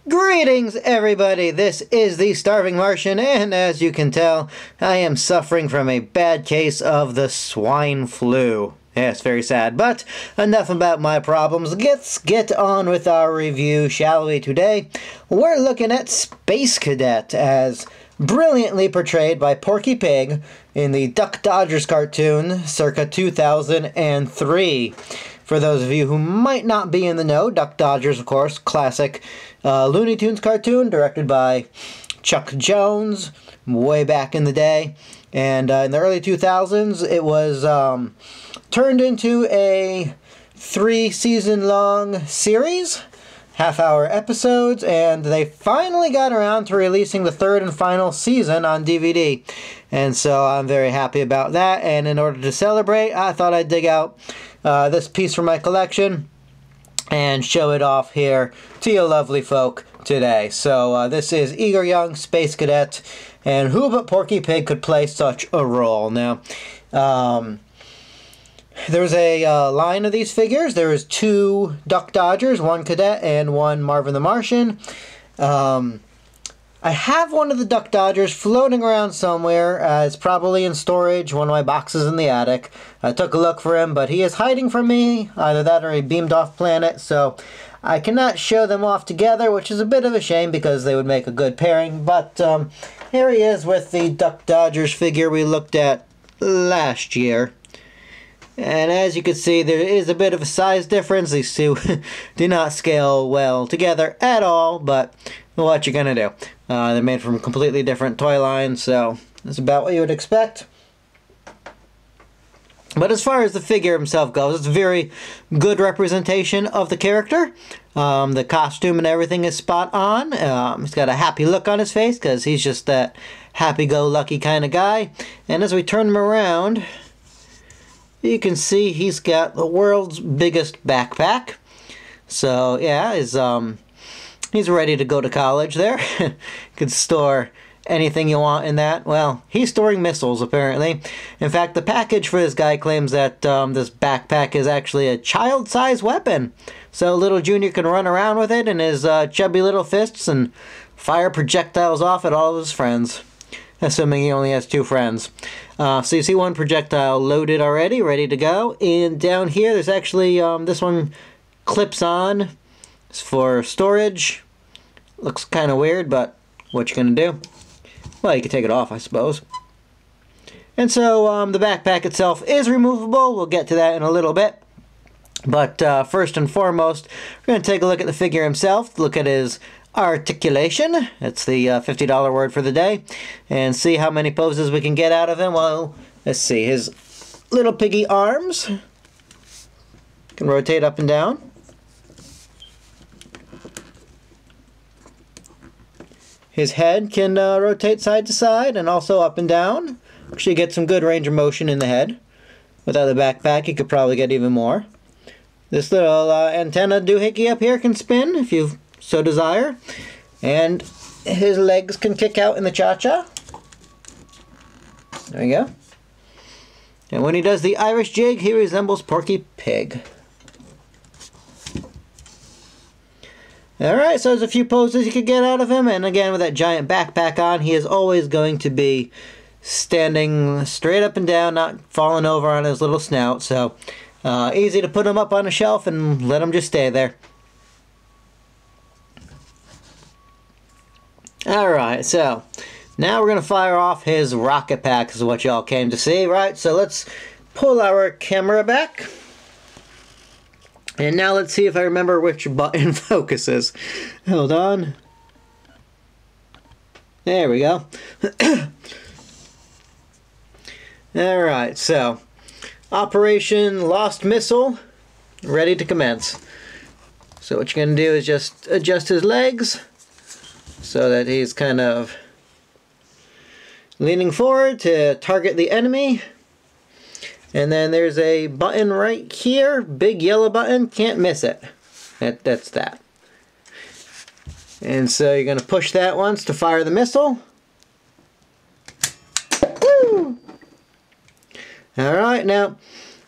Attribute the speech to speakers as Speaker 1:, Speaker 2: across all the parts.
Speaker 1: Greetings, everybody! This is the Starving Martian, and as you can tell, I am suffering from a bad case of the swine flu. Yes, very sad, but enough about my problems. Let's get on with our review, shall we? Today, we're looking at Space Cadet, as brilliantly portrayed by Porky Pig in the Duck Dodgers cartoon, circa 2003. For those of you who might not be in the know, Duck Dodgers, of course, classic Looney Tunes cartoon directed by Chuck Jones way back in the day. And in the early 2000s, it was turned into a 3-season-long series, half-hour episodes, and they finally got around to releasing the third and final season on DVD. And so I'm very happy about that, and in order to celebrate, I thought I'd dig out this piece from my collection and show it off here to you lovely folk today. So this is Eager Young Space Cadet, and who but Porky Pig could play such a role? Now, there's a line of these figures. There is 2 Duck Dodgers, 1 Cadet and 1 Marvin the Martian. I have one of the Duck Dodgers floating around somewhere. It's probably in storage, one of my boxes in the attic. I took a look for him, but he is hiding from me. Either that or he beamed off planet, so I cannot show them off together, which is a bit of a shame because they would make a good pairing. But here he is with the Duck Dodgers figure we looked at last year. And as you can see, there is a bit of a size difference. These two do not scale well together at all, but what you're gonna do. They're made from completely different toy lines, so that's about what you would expect. But as far as the figure himself goes, it's a very good representation of the character. The costume and everything is spot on. He's got a happy look on his face because he's just that happy-go-lucky kind of guy. And as we turn him around, you can see he's got the world's biggest backpack. So yeah, he's ready to go to college there. You can store anything you want in that. Well, he's storing missiles, apparently. In fact, the package for this guy claims that this backpack is actually a child-sized weapon. So little Junior can run around with it in his chubby little fists and fire projectiles off at all of his friends. Assuming he only has 2 friends. So you see one projectile loaded already, ready to go. And down here, there's actually, this one clips on. It's for storage. Looks kind of weird, but what you gonna do? Well, you can take it off, I suppose. And so the backpack itself is removable. We'll get to that in a little bit. But first and foremost, we're going to take a look at the figure himself, look at his articulation. It's the $50 word for the day. And see how many poses we can get out of him. Well, let's see. His little piggy arms can rotate up and down. His head can rotate side to side and also up and down. Actually get some good range of motion in the head. Without the backpack, you could probably get even more. This little antenna doohickey up here can spin if you so desire. And his legs can kick out in the cha-cha. There you go. And when he does the Irish jig, he resembles Porky Pig. Alright, so there's a few poses you could get out of him, and again, with that giant backpack on, he is always going to be standing straight up and down, not falling over on his little snout, so easy to put him up on a shelf and let him just stay there. Alright, so now we're going to fire off his rocket pack, is what y'all came to see, right? So let's pull our camera back. And now let's see if I remember which button focuses. Hold on. There we go. Alright, so Operation Lost Missile, ready to commence. So what you're going to do is just adjust his legs so that he's kind of leaning forward to target the enemy. And then there's a button right here, big yellow button, can't miss it. That's that. And so you're going to push that once to fire the missile. Woo! Alright, now,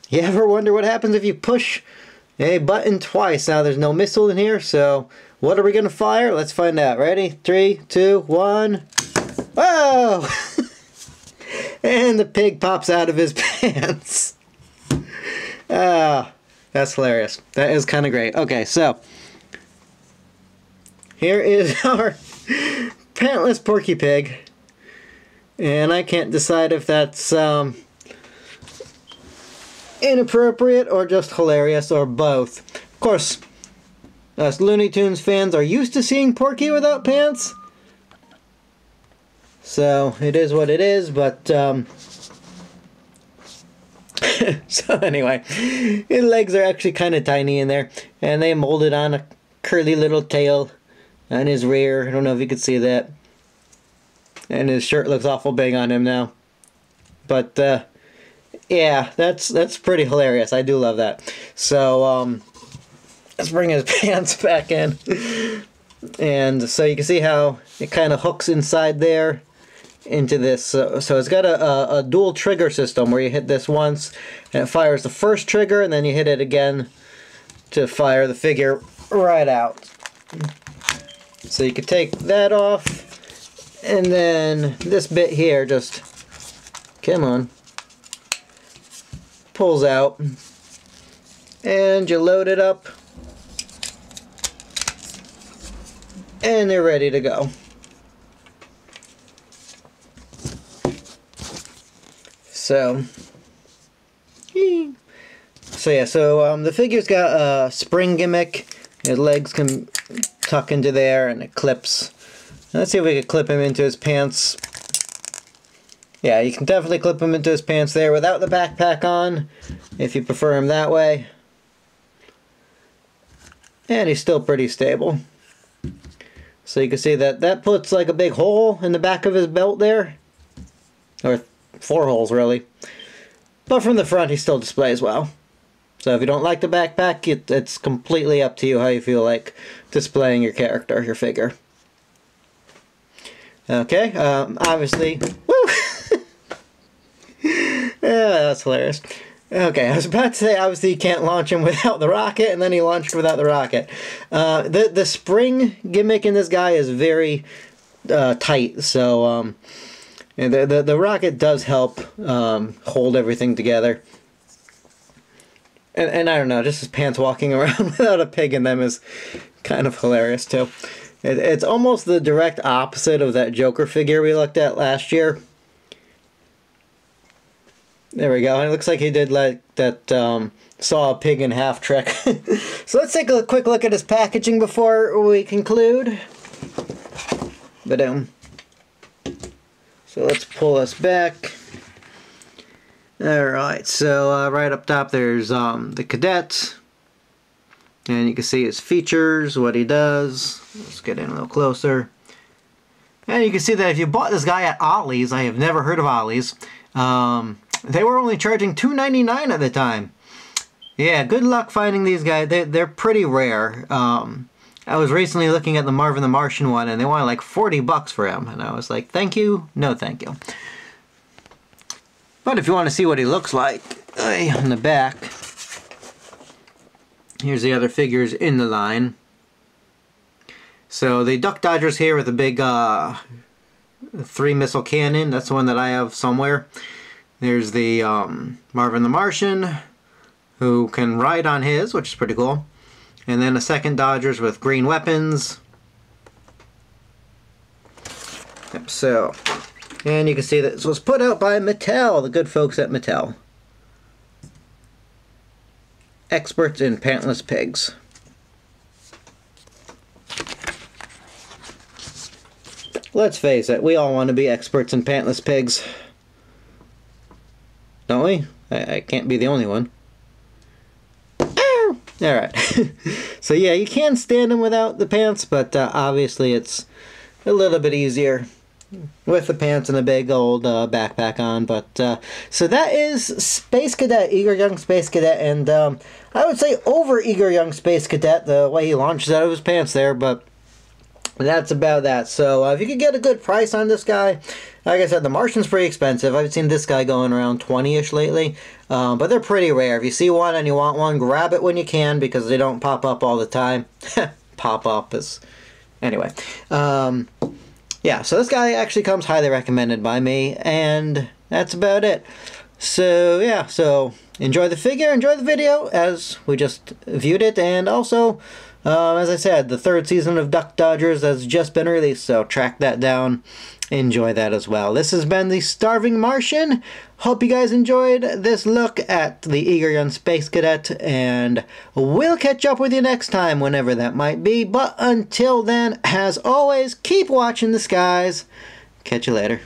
Speaker 1: you ever wonder what happens if you push a button twice. Now there's no missile in here, so what are we gonna fire? Let's find out. Ready? 3, 2, 1. Whoa! And the pig pops out of his pants. Ah, that's hilarious. That is kind of great. Okay, so here is our pantless Porky Pig. And I can't decide if that's inappropriate or just hilarious or both. Of course, us Looney Tunes fans are used to seeing Porky without pants. So it is what it is, but so anyway, his legs are actually kind of tiny in there, and they molded on a curly little tail on his rear. I don't know if you can see that. And his shirt looks awful big on him now. But yeah, that's pretty hilarious. I do love that. So let's bring his pants back in. And so you can see how it kind of hooks inside there into this. So it's got a dual trigger system where you hit this once and it fires the first trigger, and then you hit it again to fire the figure right out. So you can take that off, and then this bit here just, come on, pulls out, and you load it up, and they're ready to go. So yeah, the figure's got a spring gimmick. His legs can tuck into there, and it clips. Let's see if we can clip him into his pants. Yeah, you can definitely clip him into his pants there without the backpack on, if you prefer him that way. And he's still pretty stable. So you can see that puts like a big hole in the back of his belt there. Or 4 holes, really. But from the front, he still displays well. So if you don't like the backpack, it's completely up to you how you feel like displaying your character, your figure. Okay, obviously, woo! Yeah, that's hilarious. Okay, I was about to say, obviously you can't launch him without the rocket, and then he launched without the rocket. The spring gimmick in this guy is very tight, so the rocket does help hold everything together. And I don't know, just his pants walking around without a pig in them is kind of hilarious too. It's almost the direct opposite of that Joker figure we looked at last year. There we go. It looks like he did like that saw a pig in half trick. So let's take a quick look at his packaging before we conclude. Ba-dum. So let's pull this back. Alright, so right up top there's the Cadet. And you can see his features, what he does. Let's get in a little closer. And you can see that if you bought this guy at Ollie's, I have never heard of Ollie's, they were only charging $2.99 at the time. Yeah, good luck finding these guys. They're pretty rare. I was recently looking at the Marvin the Martian one, and they wanted like 40 bucks for him. And I was like, thank you, no thank you. But if you want to see what he looks like, on the back, here's the other figures in the line. So the Duck Dodger's here with a big 3-missile cannon. That's the one that I have somewhere. There's the Marvin the Martian, who can ride on his, which is pretty cool. And then a second Dodgers with green weapons. Yep, so, and you can see that this was put out by Mattel, the good folks at Mattel. Experts in pantless pigs. Let's face it, we all want to be experts in pantless pigs. Don't we? I can't be the only one. Alright. So yeah, you can stand them without the pants, but obviously it's a little bit easier with the pants and a big old backpack on. But so that is Space Cadet, Eager Young Space Cadet, and I would say over Eager Young Space Cadet, the way he launches out of his pants there, but that's about that. So if you could get a good price on this guy, like I said, the Martian's pretty expensive. I've seen this guy going around 20-ish lately, but they're pretty rare. If you see one and you want one, grab it when you can because they don't pop up all the time. Pop up is... Anyway. Yeah, so this guy actually comes highly recommended by me, and that's about it. So, yeah, so enjoy the figure, enjoy the video as we just viewed it, and also... as I said, the 3rd season of Duck Dodgers has just been released, so track that down. Enjoy that as well. This has been the Starving Martian. Hope you guys enjoyed this look at the Eager Young Space Cadet, and we'll catch up with you next time, whenever that might be. But until then, as always, keep watching the skies. Catch you later.